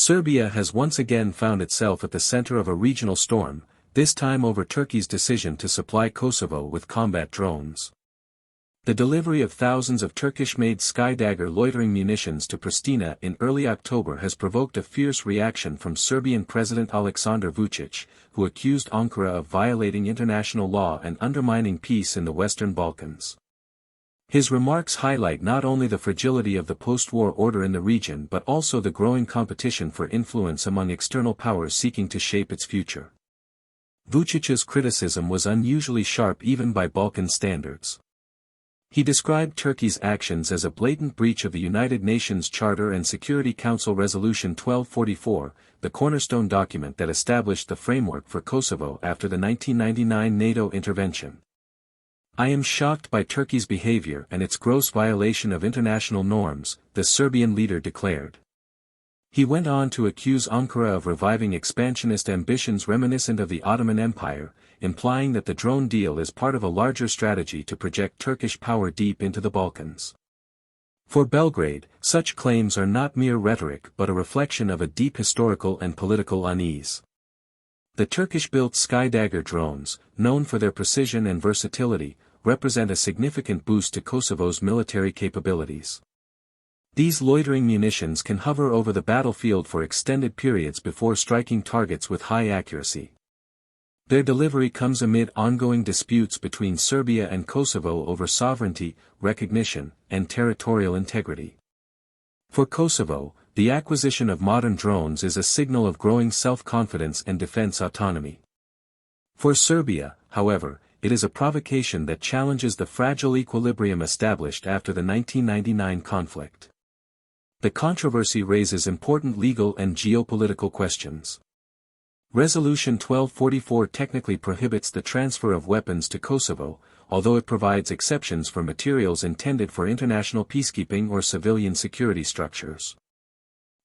Serbia has once again found itself at the center of a regional storm, this time over Turkey's decision to supply Kosovo with combat drones. The delivery of thousands of Turkish-made Skydagger loitering munitions to Pristina in early October has provoked a fierce reaction from Serbian President Aleksandar Vucic, who accused Ankara of violating international law and undermining peace in the Western Balkans. His remarks highlight not only the fragility of the post-war order in the region but also the growing competition for influence among external powers seeking to shape its future. Vucic's criticism was unusually sharp even by Balkan standards. He described Turkey's actions as a blatant breach of the United Nations Charter and Security Council Resolution 1244, the cornerstone document that established the framework for Kosovo after the 1999 NATO intervention. "I am shocked by Turkey's behavior and its gross violation of international norms," the Serbian leader declared. He went on to accuse Ankara of reviving expansionist ambitions reminiscent of the Ottoman Empire, implying that the drone deal is part of a larger strategy to project Turkish power deep into the Balkans. For Belgrade, such claims are not mere rhetoric but a reflection of a deep historical and political unease. The Turkish-built Skydagger drones, known for their precision and versatility, represent a significant boost to Kosovo's military capabilities. These loitering munitions can hover over the battlefield for extended periods before striking targets with high accuracy. Their delivery comes amid ongoing disputes between Serbia and Kosovo over sovereignty, recognition, and territorial integrity. For Kosovo, the acquisition of modern drones is a signal of growing self-confidence and defense autonomy. For Serbia, however, it is a provocation that challenges the fragile equilibrium established after the 1999 conflict. The controversy raises important legal and geopolitical questions. Resolution 1244 technically prohibits the transfer of weapons to Kosovo, although it provides exceptions for materials intended for international peacekeeping or civilian security structures.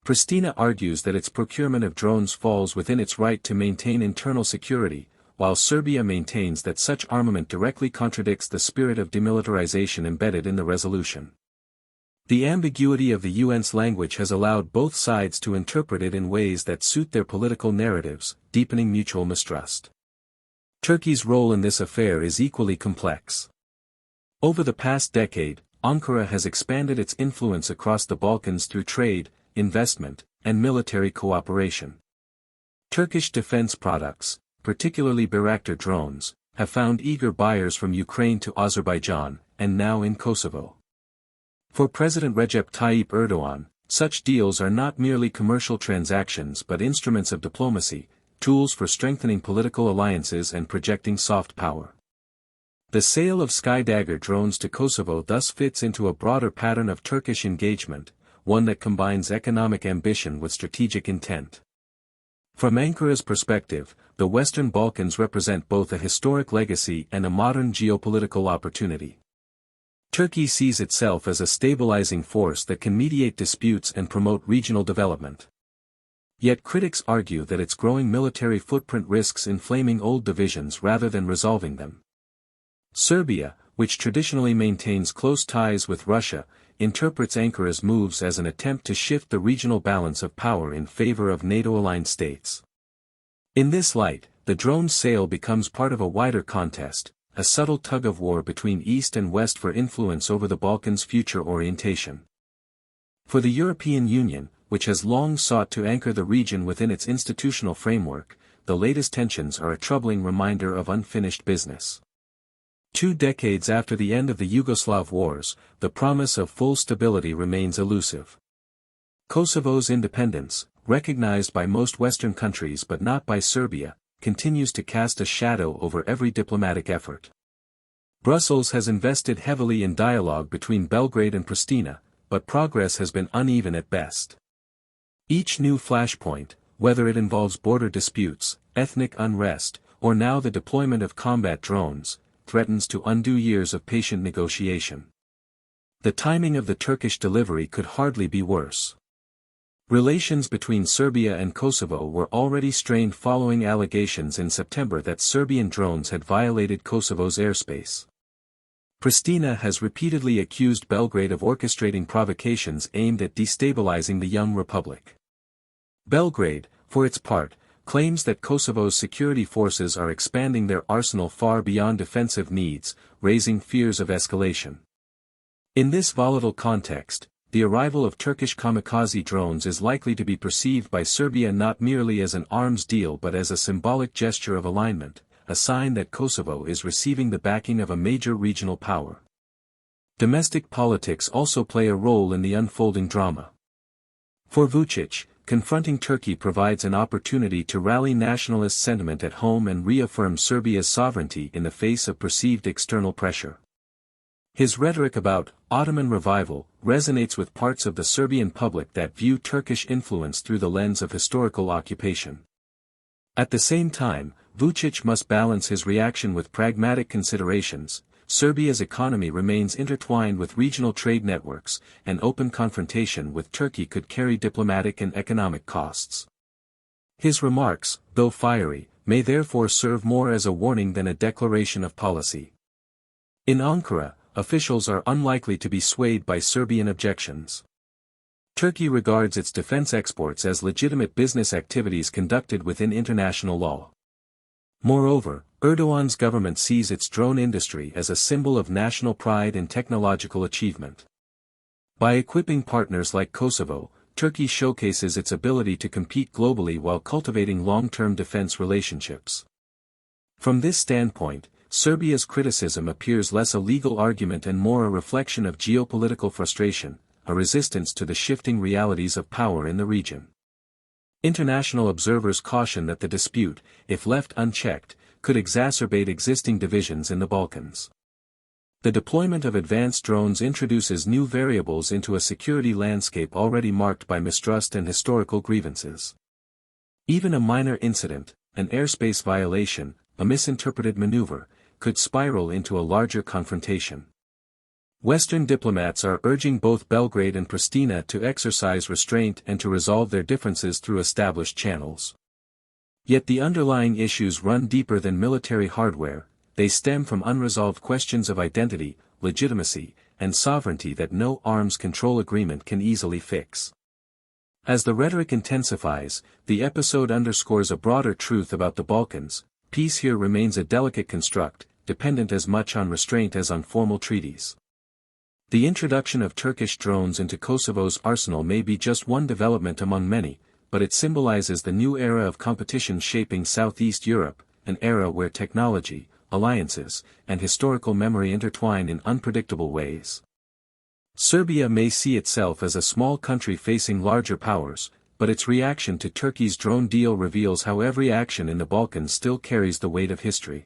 Pristina argues that its procurement of drones falls within its right to maintain internal security, while Serbia maintains that such armament directly contradicts the spirit of demilitarization embedded in the resolution. The ambiguity of the UN's language has allowed both sides to interpret it in ways that suit their political narratives, deepening mutual mistrust. Turkey's role in this affair is equally complex. Over the past decade, Ankara has expanded its influence across the Balkans through trade, investment, and military cooperation. Turkish defense products, particularly Bayraktar drones, have found eager buyers from Ukraine to Azerbaijan, and now in Kosovo. For President Recep Tayyip Erdogan, such deals are not merely commercial transactions but instruments of diplomacy, tools for strengthening political alliances and projecting soft power. The sale of Skydagger drones to Kosovo thus fits into a broader pattern of Turkish engagement, one that combines economic ambition with strategic intent. From Ankara's perspective, the Western Balkans represent both a historic legacy and a modern geopolitical opportunity. Turkey sees itself as a stabilizing force that can mediate disputes and promote regional development. Yet critics argue that its growing military footprint risks inflaming old divisions rather than resolving them. Serbia, which traditionally maintains close ties with Russia, interprets Ankara's moves as an attempt to shift the regional balance of power in favor of NATO-aligned states. In this light, the drone sale becomes part of a wider contest, a subtle tug-of-war between East and West for influence over the Balkans' future orientation. For the European Union, which has long sought to anchor the region within its institutional framework, the latest tensions are a troubling reminder of unfinished business. 2 decades after the end of the Yugoslav wars, the promise of full stability remains elusive. Kosovo's independence, recognized by most Western countries but not by Serbia, continues to cast a shadow over every diplomatic effort. Brussels has invested heavily in dialogue between Belgrade and Pristina, but progress has been uneven at best. Each new flashpoint, whether it involves border disputes, ethnic unrest, or now the deployment of combat drones, threatens to undo years of patient negotiation. The timing of the Turkish delivery could hardly be worse. Relations between Serbia and Kosovo were already strained following allegations in September that Serbian drones had violated Kosovo's airspace. Pristina has repeatedly accused Belgrade of orchestrating provocations aimed at destabilizing the young republic. Belgrade, for its part, claims that Kosovo's security forces are expanding their arsenal far beyond defensive needs, raising fears of escalation. In this volatile context, the arrival of Turkish kamikaze drones is likely to be perceived by Serbia not merely as an arms deal but as a symbolic gesture of alignment, a sign that Kosovo is receiving the backing of a major regional power. Domestic politics also play a role in the unfolding drama. For Vucic, confronting Turkey provides an opportunity to rally nationalist sentiment at home and reaffirm Serbia's sovereignty in the face of perceived external pressure. His rhetoric about Ottoman revival resonates with parts of the Serbian public that view Turkish influence through the lens of historical occupation. At the same time, Vucic must balance his reaction with pragmatic considerations. Serbia's economy remains intertwined with regional trade networks, and open confrontation with Turkey could carry diplomatic and economic costs. His remarks, though fiery, may therefore serve more as a warning than a declaration of policy. In Ankara, officials are unlikely to be swayed by Serbian objections. Turkey regards its defense exports as legitimate business activities conducted within international law. Moreover, Erdogan's government sees its drone industry as a symbol of national pride and technological achievement. By equipping partners like Kosovo, Turkey showcases its ability to compete globally while cultivating long-term defense relationships. From this standpoint, Serbia's criticism appears less a legal argument and more a reflection of geopolitical frustration, a resistance to the shifting realities of power in the region. International observers caution that the dispute, if left unchecked, could exacerbate existing divisions in the Balkans. The deployment of advanced drones introduces new variables into a security landscape already marked by mistrust and historical grievances. Even a minor incident, an airspace violation, a misinterpreted maneuver, could spiral into a larger confrontation. Western diplomats are urging both Belgrade and Pristina to exercise restraint and to resolve their differences through established channels. Yet the underlying issues run deeper than military hardware. They stem from unresolved questions of identity, legitimacy, and sovereignty that no arms control agreement can easily fix. As the rhetoric intensifies, the episode underscores a broader truth about the Balkans. Peace here remains a delicate construct, dependent as much on restraint as on formal treaties. The introduction of Turkish drones into Kosovo's arsenal may be just one development among many, but it symbolizes the new era of competition shaping Southeast Europe, an era where technology, alliances, and historical memory intertwine in unpredictable ways. Serbia may see itself as a small country facing larger powers, but its reaction to Turkey's drone deal reveals how every action in the Balkans still carries the weight of history.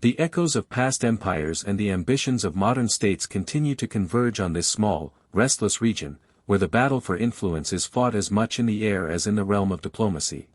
The echoes of past empires and the ambitions of modern states continue to converge on this small, restless region, where the battle for influence is fought as much in the air as in the realm of diplomacy.